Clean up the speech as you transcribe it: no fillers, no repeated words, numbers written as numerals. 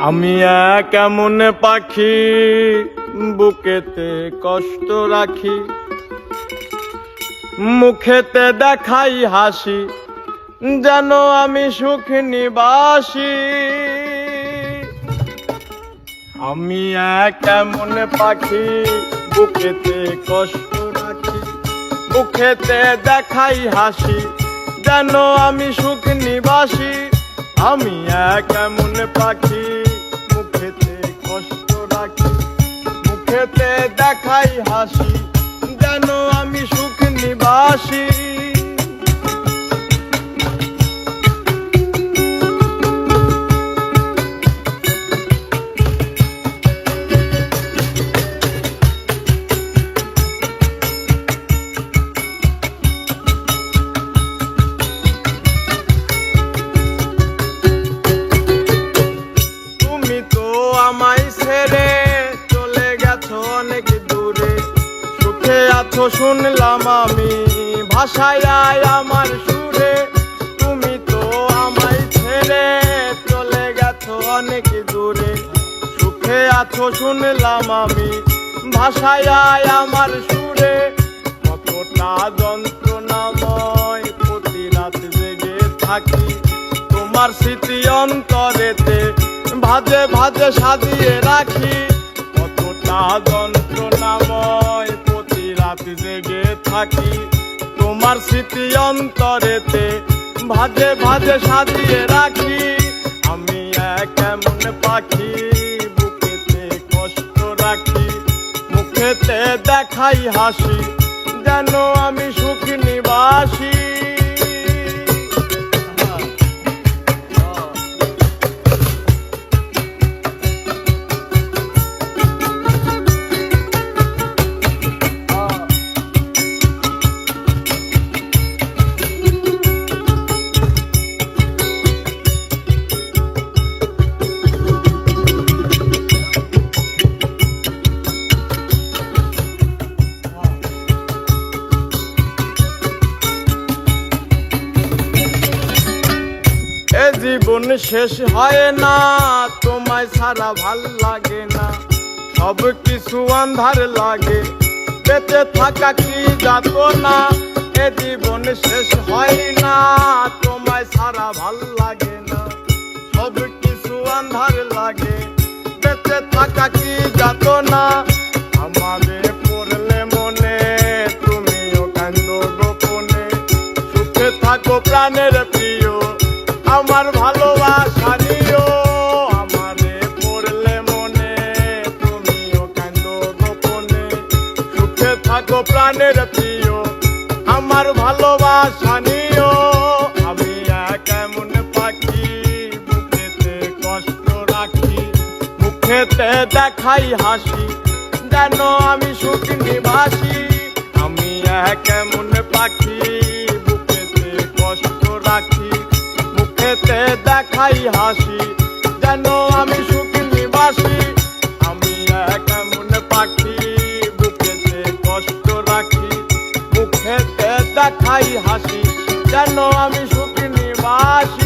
আমি এক এমন পাখি বুকেতে কষ্ট রাখি, মুখেতে দেখাই হাসি, যেন আমি সুখ নিবাসী। আমি এক এমন পাখি বুকেতে কষ্ট রাখি, মুখেতে দেখাই হাসি, যেন আমি সুখ নিবাসী। আমি এক এমন পাখি মুখেতে কষ্ট রাখি, মুখেতে দেখাই হাসি, যেন আমি সুখ নিবাসী। আমায় ছেড়ে চলে গেছো অনেক দূরে, সুখে আছো শুনলাম আমি ভাষায় আমার সুরে। তুমি তো আমায় ছেড়ে চলে গেছো অনেক দূরে, সুখে আছো শুনলাম আমি ভাষায় আমার সুরে। কতটা যন্ত্রণাময় প্রতি রাত জেগে থাকি, তোমার স্মৃতি অন্তরেতে ভাজে ভাজে সাজিয়ে রাখি। কতটা যন্ত্রণাময় প্রতি রাত জেগে থাকি, তোমার স্মৃতি অন্তরেতে ভাজে ভাজে সাজিয়ে রাখি। আমি এক এমন পাখি বুকেতে কষ্ট রাখি, মুখেতে দেখাই হাসি, যেন আমি সুখ নিবাসী। এ জীবন শেষ হয় না, তোমায় ছাড়া ভাল লাগে না, সব কিছু আন্ধার লাগে, বেঁচে থাকা কি যাতনা। এ জীবন শেষ হয় না, তোমায় ছাড়া ভাল লাগে না, সব কিছু আন্ধার লাগে, বেঁচে থাকা কি যাতনা। আমাদের পড়লে মনে তুমিও কান্দো গোপনে, সুখে থাকো প্রাণের প্রিয়, আমার ভালোবাসা নিও। আমারে পড়লে মনে তুমিও কান্দো গোপনে, সুখে থাকো প্রাণের প্রিয়, আমার ভালোবাসা নিও। আমি এক এমন পাখি বুকেতে কষ্ট রাখি, মুখেতে দেখাই হাসি, যেন আমি সুখ নিবাসী। আমি এক এমন পাখি বুকেতে কষ্ট রাখি, মুখেতে দেখাই হাসি, যেন আমি সুখ নিবাসী। আমি এক এমন পাখি বুকেতে কষ্ট রাখি, মুখেতে দেখাই হাসি, যেন আমি সুখ নিবাসী।